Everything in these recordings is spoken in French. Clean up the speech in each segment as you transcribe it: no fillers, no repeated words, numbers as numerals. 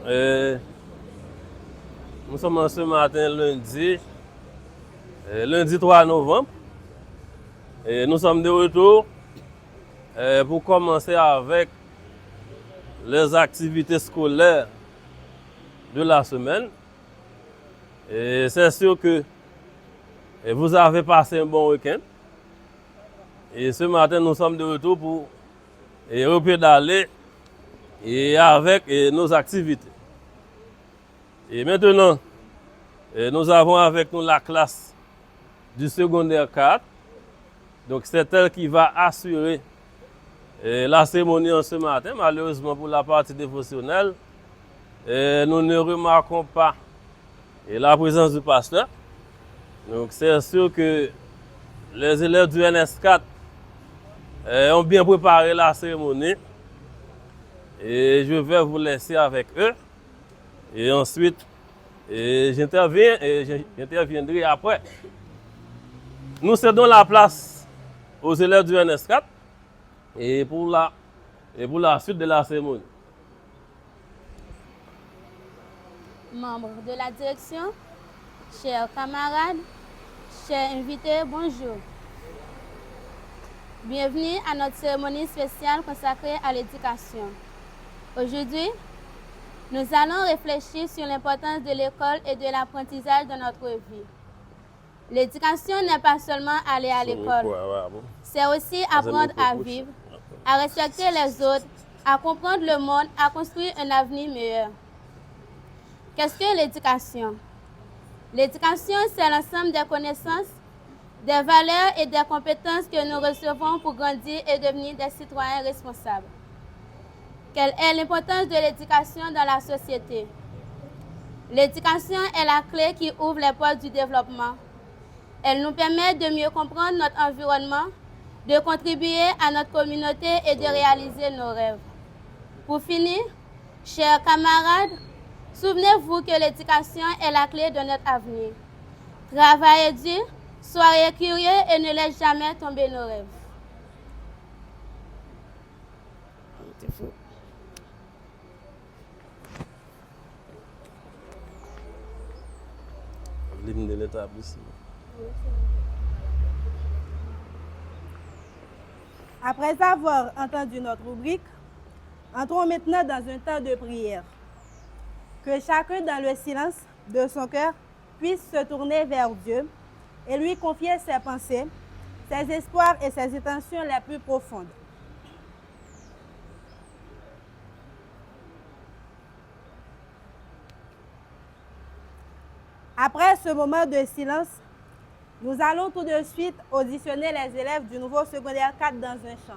Nous sommes ce matin lundi 3 novembre. Et nous sommes de retour pour commencer avec les activités scolaires de la semaine. Et c'est sûr que vous avez passé un bon week-end. Et ce matin, nous sommes de retour pour repédaler avec nos activités. Et maintenant, nous avons avec nous la classe du secondaire 4. Donc c'est elle qui va assurer la cérémonie en ce matin. Malheureusement pour la partie dévotionnelle, nous ne remarquons pas la présence du pasteur. Donc c'est sûr que les élèves du NS4 ont bien préparé la cérémonie. Et je vais vous laisser avec eux. Et ensuite, j'interviendrai après. Nous cédons la place aux élèves du NS4 et pour la suite de la cérémonie. Membres de la direction, chers camarades, chers invités, bonjour. Bienvenue à notre cérémonie spéciale consacrée à l'éducation. Aujourd'hui, nous allons réfléchir sur l'importance de l'école et de l'apprentissage dans notre vie. L'éducation n'est pas seulement aller à l'école, c'est aussi apprendre à vivre, à respecter les autres, à comprendre le monde, à construire un avenir meilleur. Qu'est-ce que l'éducation? L'éducation, c'est l'ensemble des connaissances, des valeurs et des compétences que nous recevons pour grandir et devenir des citoyens responsables. Quelle est l'importance de l'éducation dans la société? L'éducation est la clé qui ouvre les portes du développement. Elle nous permet de mieux comprendre notre environnement, de contribuer à notre communauté et de réaliser nos rêves. Pour finir, chers camarades, souvenez-vous que l'éducation est la clé de notre avenir. Travaillez dur, soyez curieux et ne laissez jamais tomber nos rêves. L'hymne de l'établissement. Après avoir entendu notre rubrique, entrons maintenant dans un temps de prière. Que chacun, dans le silence de son cœur, puisse se tourner vers Dieu et lui confier ses pensées, ses espoirs et ses intentions les plus profondes. Après ce moment de silence, nous allons tout de suite auditionner les élèves du nouveau secondaire 4 dans un chant.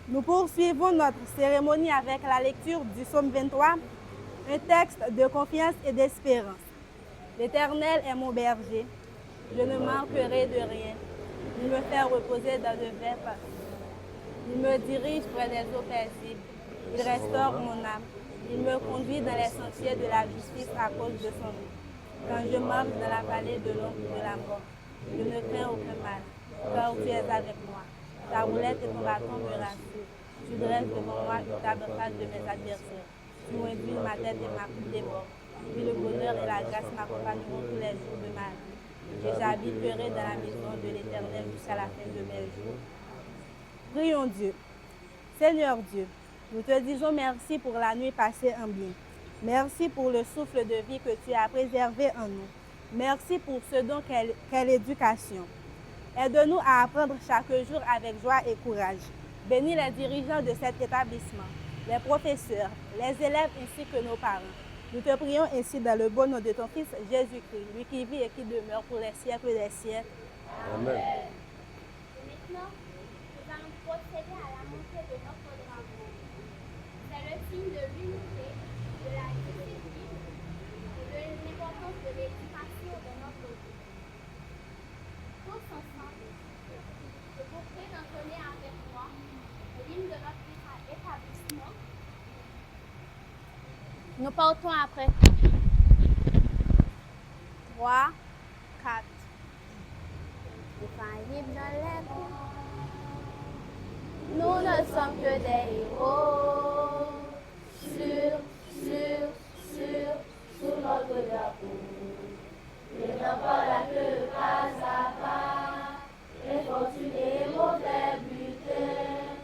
Nous poursuivons notre cérémonie avec la lecture du psaume 23, un texte de confiance et d'espérance. L'Éternel est mon berger, je ne manquerai de rien. Il me fait reposer dans de verts pâturages. Il me dirige près des eaux paisibles. Il restaure mon âme. Il me conduit dans les sentiers de la justice à cause de son nom. Quand je marche dans la vallée de l'ombre de la mort, je ne crains aucun mal, car tu es avec moi. Ta roulette et ton bâton me rassurent. Tu dresses devant moi une table face de mes adversaires. Tu induis ma tête et ma coupe déborde. Puis le bonheur et la grâce m'accompagneront tous les jours de ma vie. Et j'habiterai dans la maison de l'Éternel jusqu'à la fin de mes jours. Prions Dieu. Seigneur Dieu, nous te disons merci pour la nuit passée en bien. Merci pour le souffle de vie que tu as préservé en nous. Merci pour ce don qu'est l'éducation. Aide-nous à apprendre chaque jour avec joie et courage. Bénis les dirigeants de cet établissement, les professeurs, les élèves ainsi que nos parents. Nous te prions ainsi dans le bon nom de ton Fils Jésus-Christ, lui qui vit et qui demeure pour les siècles des siècles. Amen. Maintenant, nous allons procéder à la montée de notre drapeau. C'est le signe de l'unité, de la discipline et de l'importance de l'éducation de notre vie. Tous ensemble, je vous prie d'entonner avec moi l'hymne de notre établissement. Nous partons après. 3, 4. Infaillibles dans les cours. Nous ne sommes que des héros. Sous notre drapeau. Les enfants là que pas à pas. Les fortunés mauvais buteurs.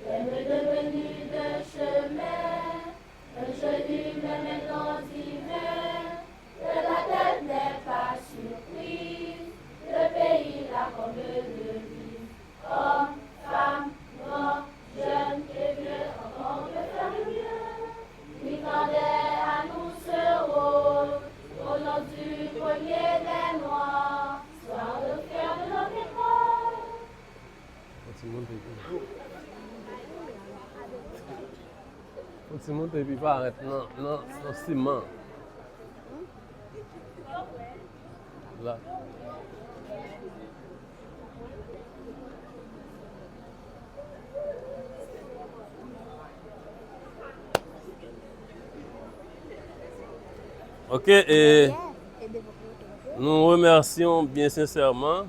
Les me devenus de chemin. Un genou même maintenant d'hiver. De la tête n'est pas surprise. Le pays là comme de vie. Hommes, femmes, grands, jeunes et vieux, encore peut faire mieux. Lui tendait à nous ce rôle, au nom du premier des Noirs, soir de faire de notre école. Faut que tu montes et puis pas arrêter. Non, non, c'est ciment. Là. Ok, et nous remercions bien sincèrement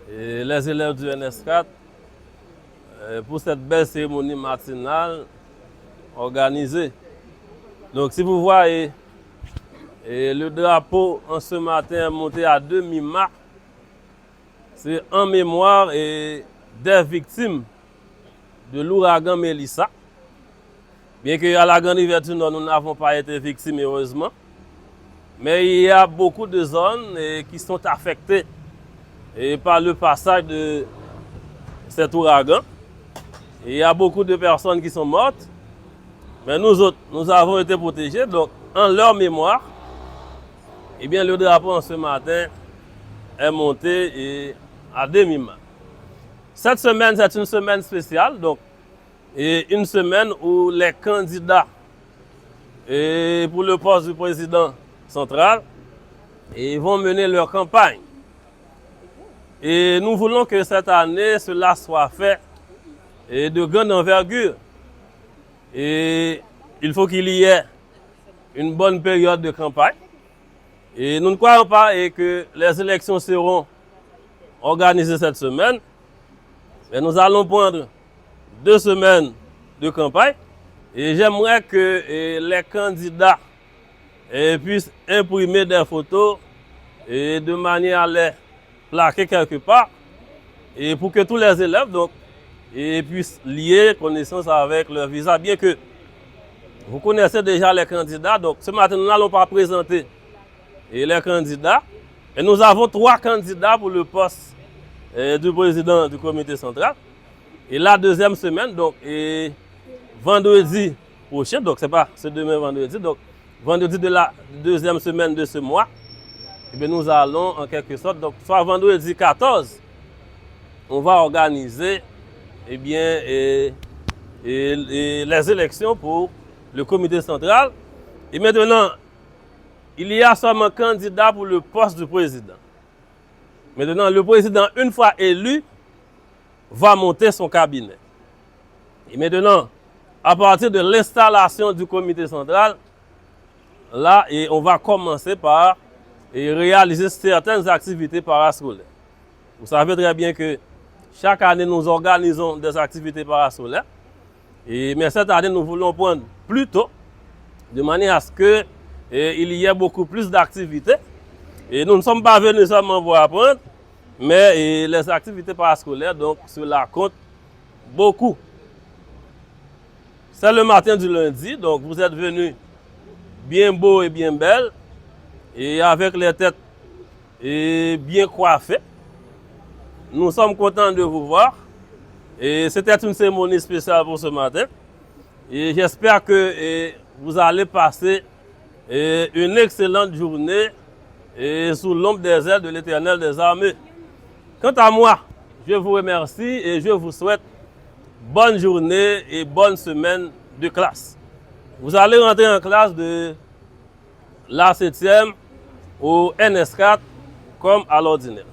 les élèves du NS4 pour cette belle cérémonie matinale organisée. Donc si vous voyez le drapeau en ce matin monté à demi-mât, c'est en mémoire des victimes de l'ouragan Mélissa. Bien qu'à la grande rivière du Nord, nous n'avons pas été victimes, heureusement. Mais il y a beaucoup de zones qui sont affectées par le passage de cet ouragan. Et il y a beaucoup de personnes qui sont mortes. Mais nous autres, nous avons été protégés. Donc, en leur mémoire, eh bien, le drapeau en ce matin est monté à demi-mât. Cette semaine, c'est une semaine spéciale. Donc, et une semaine où les candidats pour le poste du président central vont mener leur campagne. Et nous voulons que cette année, cela soit fait de grande envergure. Et il faut qu'il y ait une bonne période de campagne. Et nous ne croyons pas que les élections seront organisées cette semaine. Mais nous allons prendre 2 semaines de campagne et j'aimerais que les candidats puissent imprimer des photos de manière à les plaquer quelque part et pour que tous les élèves donc, puissent lier connaissance avec leur visa. Bien que vous connaissez déjà les candidats, donc ce matin nous n'allons pas présenter les candidats. Et nous avons 3 candidats pour le poste du président du comité central. Et la deuxième semaine, donc, vendredi prochain, donc c'est demain vendredi, donc vendredi de la deuxième semaine de ce mois, eh bien, nous allons en quelque sorte, donc soit vendredi 14, on va organiser eh bien, les élections pour le comité central. Et maintenant, il y a seulement candidat pour le poste du président. Maintenant, le président, une fois élu, va monter son cabinet. Et maintenant, à partir de l'installation du comité central, là, on va commencer par réaliser certaines activités parascolaires. Vous savez très bien que chaque année, nous organisons des activités parascolaires. Mais cette année, nous voulons prendre plus tôt, de manière à ce qu'il y ait beaucoup plus d'activités. Et nous ne sommes pas venus seulement pour apprendre, mais les activités parascolaires, donc cela compte beaucoup. C'est le matin du lundi, donc vous êtes venus bien beaux et bien belles, et avec les têtes bien coiffées. Nous sommes contents de vous voir. Et c'était une cérémonie spéciale pour ce matin. Et j'espère que vous allez passer une excellente journée sous l'ombre des ailes de l'Éternel des armées. Quant à moi, je vous remercie et je vous souhaite bonne journée et bonne semaine de classe. Vous allez rentrer en classe de la 7e au NS4 comme à l'ordinaire.